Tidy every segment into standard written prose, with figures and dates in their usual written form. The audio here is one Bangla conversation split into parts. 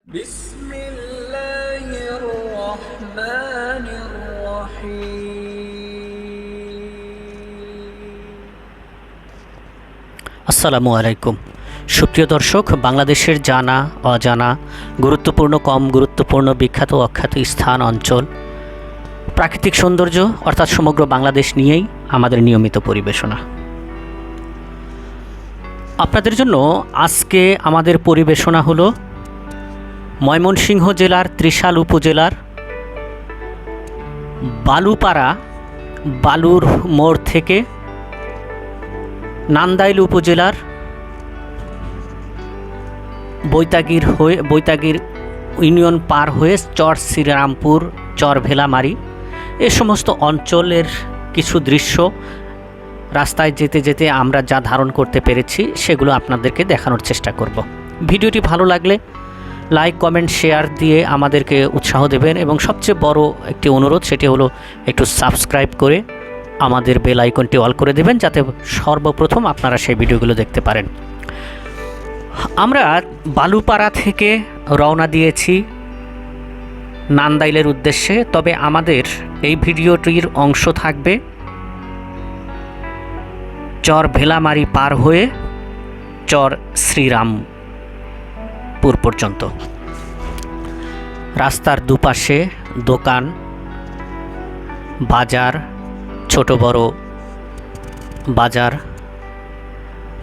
بسم الله الرحمن الرحيم আসসালামু আলাইকুম। সুপ্রিয় দর্শক, বাংলাদেশের জানা অজানা, গুরুত্বপূর্ণ কম গুরুত্বপূর্ণ, বিখ্যাত অখ্যাত স্থান, অঞ্চল, প্রাকৃতিক সৌন্দর্য অর্থাৎ সমগ্র বাংলাদেশ নিয়েই আমাদের নিয়মিত পরিবেশনা। আপনাদের জন্য আজকে আমাদের পরিবেশনা হলো ময়মনসিংহ জেলার ত্রিশাল উপজেলার বালুপাড়া বালুর মোড় থেকে নান্দাইল উপজেলার বৈতাগীর ইউনিয়ন পার হয়ে চর শ্রীরামপুর, চর ভেলামারি এ সমস্ত অঞ্চলের কিছু দৃশ্য রাস্তায় যেতে যেতে আমরা যা ধারণ করতে পেরেছি সেগুলো আপনাদেরকে দেখানোর চেষ্টা করব। ভিডিওটি ভালো লাগলে লাইক, কমেন্ট, শেয়ার দিয়ে আমাদেরকে উৎসাহ দেবেন এবং সবচেয়ে বড় একটি অনুরোধ, সেটি হলো একটু সাবস্ক্রাইব করে আমাদের বেল আইকনটি অল করে দেবেন, যাতে সর্বপ্রথম আপনারা সেই ভিডিওগুলো দেখতে পারেন। আমরা বালুপাড়া থেকে রওনা দিয়েছি নান্দাইলের উদ্দেশ্যে, তবে আমাদের এই ভিডিওটির অংশ থাকবে চর ভেলামারি পার হয়ে চর শ্রীরামপুর পর্যন্ত। রাস্তার দুপাশে দোকান, বাজার, ছোট বড় বাজার,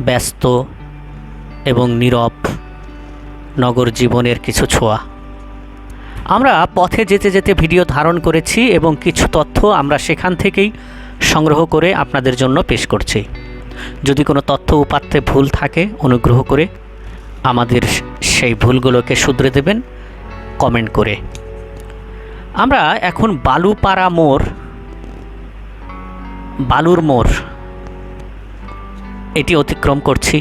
ব্যস্ত এবং নীরব নগর জীবনের কিছু ছোঁয়া। আমরা পথে যেতে যেতে ভিডিও ধারণ করেছি এবং কিছু তথ্য আমরা সেখান থেকেই সংগ্রহ করে আপনাদের জন্য পেশ করছি। যদি কোনো তথ্য উপাত্তে ভুল থাকে অনুগ্রহ করে আমাদের সেই ভুলগুলোকে শুধরে দেবেন কমেন্ট করে। আমরা এখন বালুর মোড় এটি অতিক্রম করছি।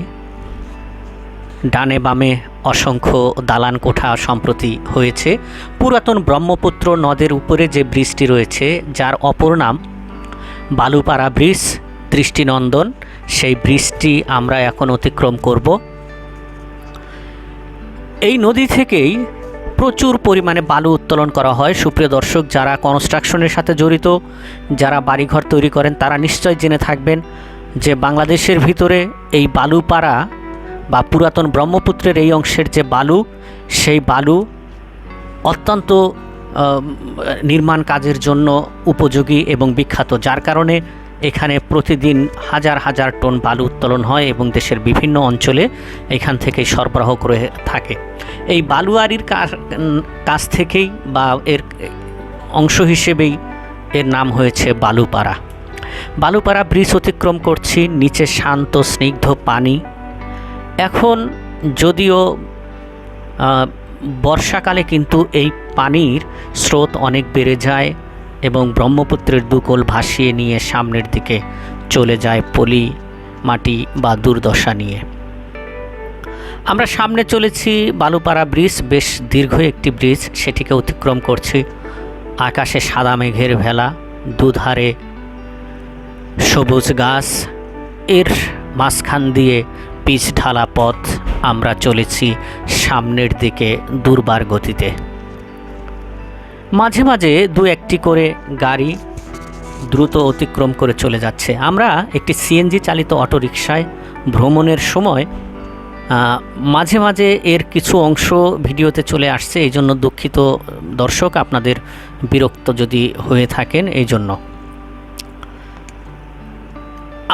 ডানে বামে অসংখ্য দালান কোঠা সম্প্রতি হয়েছে। পুরাতন ব্রহ্মপুত্র নদের উপরে যে ব্রিজটি রয়েছে, যার অপর নাম বালুপাড়া ব্রিজ, দৃষ্টিনন্দন, সেই ব্রিজটি আমরা এখন অতিক্রম করব। এই নদী থেকেই প্রচুর পরিমাণে বালু উত্তোলন করা হয়। সুপ্রিয় দর্শক, যারা কনস্ট্রাকশনের সাথে জড়িত, যারা বাড়িঘর তৈরি করেন, তারা নিশ্চয় জেনে থাকবেন যে বাংলাদেশের ভিতরে এই বালুপাড়া বা পুরাতন ব্রহ্মপুত্রের এই অংশের যে বালু, সেই বালু অত্যন্ত নির্মাণ কাজের জন্য উপযোগী এবং বিখ্যাত, যার কারণে এখানে প্রতিদিন হাজার হাজার টন বালু উত্তোলন হয় এবং দেশের বিভিন্ন অঞ্চলে এখান থেকে সরবরাহ করে থাকে। এই বালুয়ারির কাছ থেকেই বা এর অংশ হিসেবেই এর নাম হয়েছে বালুপাড়া। বালুপাড়া ব্রিজ অতিক্রম করছি। নিচে শান্ত স্নিগ্ধ পানি। এখন যদিও বর্ষাকালে কিন্তু এই পানির স্রোত অনেক বেড়ে যায় এবং ব্রহ্মপুত্রের দুকোল ভাসিয়ে নিয়ে সামনের দিকে চলে যায় পলি মাটি বা দুর্দশা নিয়ে। আমরা সামনে চলেছি বালুপাড়া ব্রিজ, বেশ দীর্ঘ একটি ব্রিজ, সেটিকে অতিক্রম করছি। আকাশে সাদা মেঘের ভেলা, দুধারে সবুজ গাছ, এর মাঝখান দিয়ে পিচ ঢালা পথ। আমরা চলেছি সামনের দিকে দুর্বার গতিতে। মাঝে মাঝে দু একটি করে গাড়ি দ্রুত অতিক্রম করে চলে যাচ্ছে। আমরা একটি সিএনজি চালিত অটোরিকশায় ভ্রমণের সময় মাঝে মাঝে এর কিছু অংশ ভিডিওতে চলে আসছে, এই জন্য দুঃখিত দর্শক, আপনাদের বিরক্ত যদি হয়ে থাকেন এই জন্য।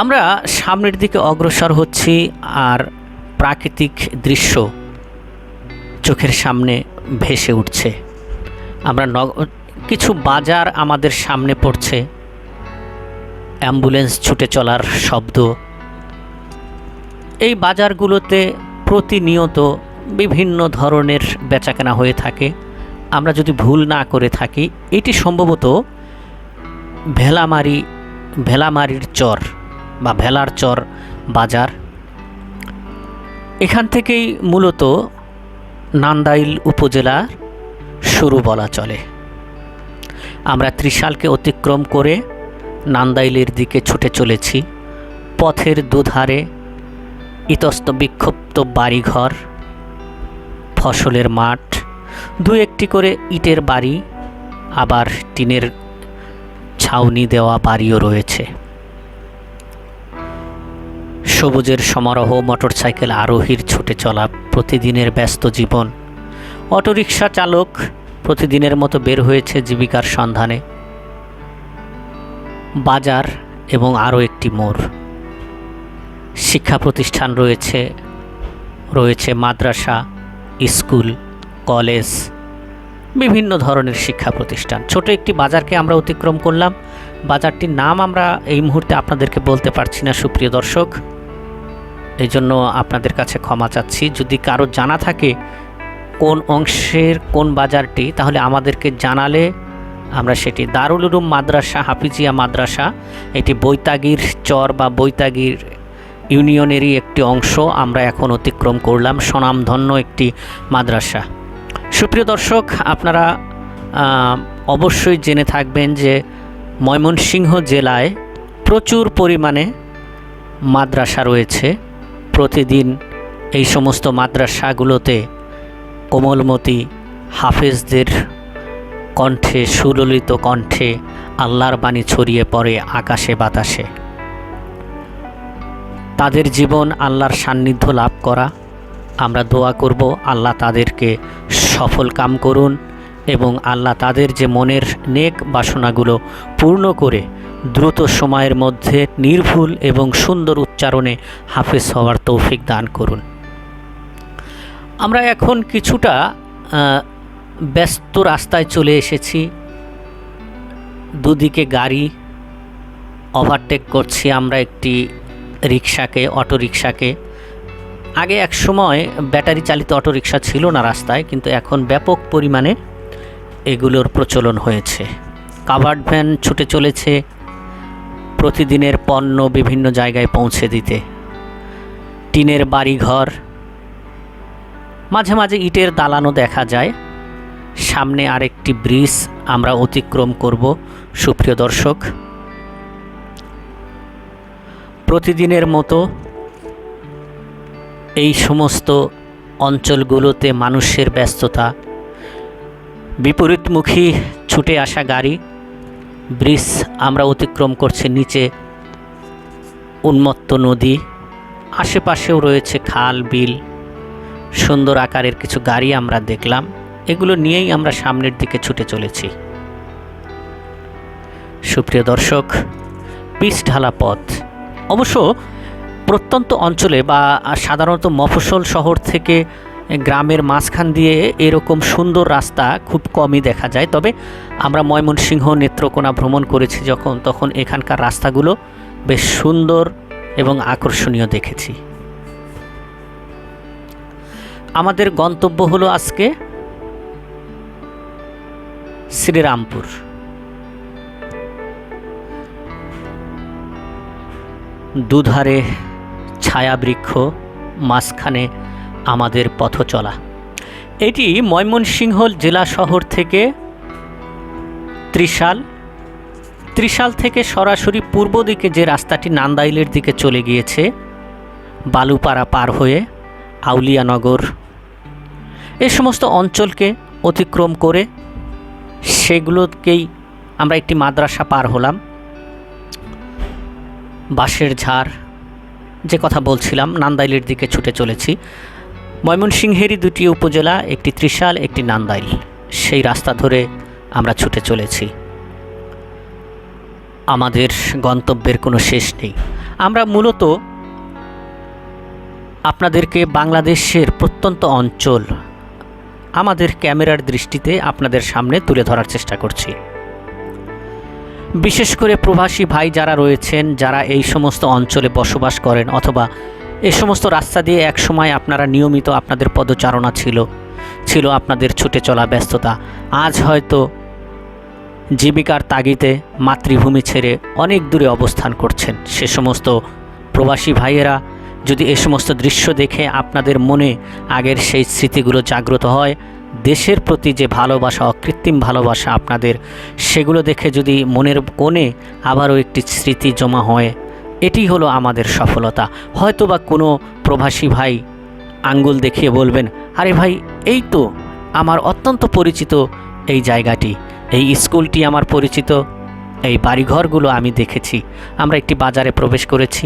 আমরা সামনের দিকে অগ্রসর হচ্ছি আর প্রাকৃতিক দৃশ্য চোখের সামনে ভেসে উঠছে। আমরা কিছু বাজার আমাদের সামনে পড়ছে, অ্যাম্বুলেন্স ছুটে চলার শব্দ। এই বাজারগুলোতে প্রতিনিয়ত বিভিন্ন ধরনের বেচাকেনা হয়ে থাকে। আমরা যদি ভুল না করে থাকি, এটি সম্ভবত ভেলামারির চর বা ভেলার চর বাজার। এখান থেকেই মূলত নান্দাইল উপজেলার শুরু বলা চলে। আমরা ত্রিশালকে অতিক্রম করে নান্দাইলের দিকে ছুটে চলেছি। পথের দুধারে ইতস্ত বিক্ষিপ্ত বাড়িঘর, ফসলের মাঠ, দু একটি করে ইটের বাড়ি, আবার টিনের ছাউনি দেওয়া বাড়িও রয়েছে। সবুজের সমারোহ, মোটরসাইকেল আরোহীর ছুটে চলা প্রতিদিনের ব্যস্ত জীবন। অটোরিকশা চালক প্রতিদিনের মতো বের হয়েছে জীবিকার সন্ধানে। বাজার এবং আরও একটি মোড়। শিক্ষা প্রতিষ্ঠান রয়েছে মাদ্রাসা, স্কুল, কলেজ, বিভিন্ন ধরনের শিক্ষা প্রতিষ্ঠান। ছোট একটি বাজারকে আমরা অতিক্রম করলাম। বাজারটির নাম আমরা এই মুহূর্তে আপনাদেরকে বলতে পারছি না সুপ্রিয় দর্শক, এই জন্য আপনাদের কাছে ক্ষমা চাচ্ছি। যদি কারো জানা থাকে কোন অংশের কোন বাজারটি, তাহলে আমাদেরকে জানালে আমরা সেটি। দারুল উলুম মাদ্রাসা, হাফিজিয়া মাদ্রাসা, এটি বৈতাগীর চর বা বৈতাগীর ইউনিয়নেরই একটি অংশ আমরা এখন অতিক্রম করলাম। স্বনামধন্য একটি মাদ্রাসা। সুপ্রিয় দর্শক, আপনারা অবশ্যই জেনে থাকবেন যে ময়মনসিংহ জেলায় প্রচুর পরিমাণে মাদ্রাসা রয়েছে। প্রতিদিন এই সমস্ত মাদ্রাসাগুলোতে কোমলমতি হাফেজদের কণ্ঠে, সুললিত কণ্ঠে আল্লাহর বাণী ছড়িয়ে পড়ে আকাশে বাতাসে। তাদের জীবন আল্লাহর সান্নিধ্য লাভ করা। আমরা দোয়া করব আল্লাহ তাদেরকে সফল কাম করুন এবং আল্লাহ তাদের যে মনের নেক বাসনাগুলো পূর্ণ করে দ্রুত সময়ের মধ্যে নির্ভুল এবং সুন্দর উচ্চারণে হাফেজ হওয়ার তৌফিক দান করুন। আমরা এখন কিছুটা ব্যস্ত রাস্তায় চলে এসেছি। দুদিকে গাড়ি, ওভারটেক করছি আমরা একটি রিক্সাকে, অটোরিকশাকে। আগে এক সময় ব্যাটারি চালিত অটোরিকশা ছিল না রাস্তায়, কিন্তু এখন ব্যাপক পরিমাণে এগুলোর প্রচলন হয়েছে। কাভার্ড ভ্যান ছুটে চলেছে প্রতিদিনের পণ্য বিভিন্ন জায়গায় পৌঁছে দিতে। টিনের বাড়িঘর, মাঝে মাঝে ইটের দালানও দেখা যায়। সামনে আরেকটি ব্রিজ আমরা অতিক্রম করব সুপ্রিয় দর্শক। প্রতিদিনের মতো এই সমস্ত অঞ্চলগুলোতে মানুষের ব্যস্ততা, বিপরীতমুখী ছুটে আসা গাড়ি। ব্রিজ আমরা অতিক্রম করছি, নিচে উন্মত্ত নদী, আশেপাশেও রয়েছে খাল, বিল। সুন্দর আকারের কিছু গাড়ি আমরা দেখলাম, এগুলো নিয়েই আমরা সামনের দিকে ছুটে চলেছি। সুপ্রিয় দর্শক, পিচ ঢালা পথ। অবশ্য প্রত্যন্ত অঞ্চলে বা সাধারণত মফস্বল শহর থেকে গ্রামের মাঝখান দিয়ে এরকম সুন্দর রাস্তা খুব কমই দেখা যায়। তবে আমরা ময়মনসিংহ নেত্রকোনা ভ্রমণ করেছি তখন এখানকার রাস্তাগুলো বেশ সুন্দর এবং আকর্ষণীয় দেখেছি। আমাদের গন্তব্য হলো আজকে শ্রীরামপুর। দুধারে ছায়াবৃক্ষ, মাঝখানে আমাদের পথ চলা। এটি ময়মনসিংহ জেলা শহর থেকে ত্রিশাল থেকে সরাসরি পূর্ব দিকে যে রাস্তাটি নান্দাইলের দিকে চলে গিয়েছে, বালুপাড়া পার হয়ে আউলিয়ানগর, এ সমস্ত অঞ্চলকে অতিক্রম করে সেগুলোকেই আমরা একটি মাদ্রাসা পার হলাম। বাঁশের ঝাড়, যে কথা বলছিলাম, নান্দাইলের দিকে ছুটে চলেছি। ময়মনসিংহেরই দুটি উপজেলা, একটি ত্রিশাল, একটি নান্দাইল, সেই রাস্তা ধরে আমরা ছুটে চলেছি। আমাদের গন্তব্যের কোনো শেষ নেই। আমরা মূলত আপনাদেরকে বাংলাদেশের প্রত্যন্ত অঞ্চল আমাদের ক্যামেরার দৃষ্টিতে আপনাদের সামনে তুলে ধরার চেষ্টা করছি। বিশেষ করে প্রবাসী ভাই যারা রয়েছেন, যারা এই সমস্ত অঞ্চলে বসবাস করেন অথবা এই সমস্ত রাস্তা দিয়ে একসময় আপনারা নিয়মিত আপনাদের পদচারণা ছিল আপনাদের ছুটে চলা ব্যস্ততা। আজ হয়তো জীবিকার তাগিদে মাতৃভূমি ছেড়ে অনেক দূরে অবস্থান করছেন। সে সমস্ত প্রবাসী ভাইয়েরা যদি এ সমস্ত দৃশ্য দেখে আপনাদের মনে আগের সেই স্মৃতিগুলো জাগ্রত হয়, দেশের প্রতি যে ভালোবাসা, অকৃত্রিম ভালোবাসা আপনাদের, সেগুলো দেখে যদি মনের কোণে আবারও একটি স্মৃতি জমা হয়, এটি হলো আমাদের সফলতা। হয়তোবা কোনো প্রবাসী ভাই আঙ্গুল দেখিয়ে বলবেন, আরে ভাই, এই তো আমার অত্যন্ত পরিচিত এই জায়গাটি, এই স্কুলটি আমার পরিচিত, এই বাড়িঘরগুলো আমি দেখেছি। আমরা একটি বাজারে প্রবেশ করেছি,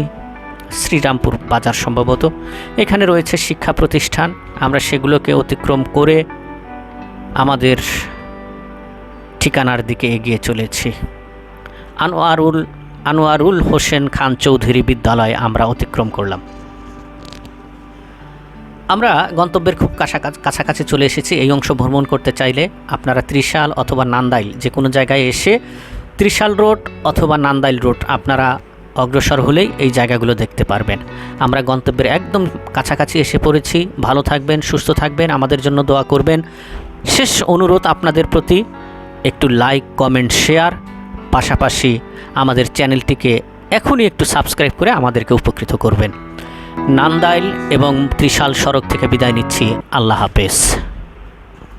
শ্রীরামপুর বাজার সম্ভবত। এখানে রয়েছে শিক্ষা প্রতিষ্ঠান। আমরা সেগুলোকে অতিক্রম করে আমাদের ঠিকানার দিকে এগিয়ে চলেছি। আনোয়ারুল হোসেন খান চৌধুরী বিদ্যালয় আমরা অতিক্রম করলাম। আমরা গন্তব্যের খুব কাছাকাছি চলে এসেছি। এই অংশ ভ্রমণ করতে চাইলে আপনারা ত্রিশাল অথবা নান্দাইল যে কোনো জায়গায় এসে ত্রিশাল রোড অথবা নান্দাইল রোড আপনারা অগ্রসর হলেই এই জায়গাগুলো দেখতে পারবেন। আমরা গন্তব্যের একদম কাছাকাছি এসে পড়েছি। ভালো থাকবেন, সুস্থ থাকবেন, আমাদের জন্য দোয়া করবেন। শেষ অনুরোধ আপনাদের প্রতি, একটু লাইক, কমেন্ট, শেয়ার, পাশাপাশি আমাদের চ্যানেলটিকে এখনই একটু সাবস্ক্রাইব করে আমাদেরকে উপকৃত করবেন। নান্দাইল এবং ত্রিশাল সড়ক থেকে বিদায় নিচ্ছি। আল্লাহ হাফেজ।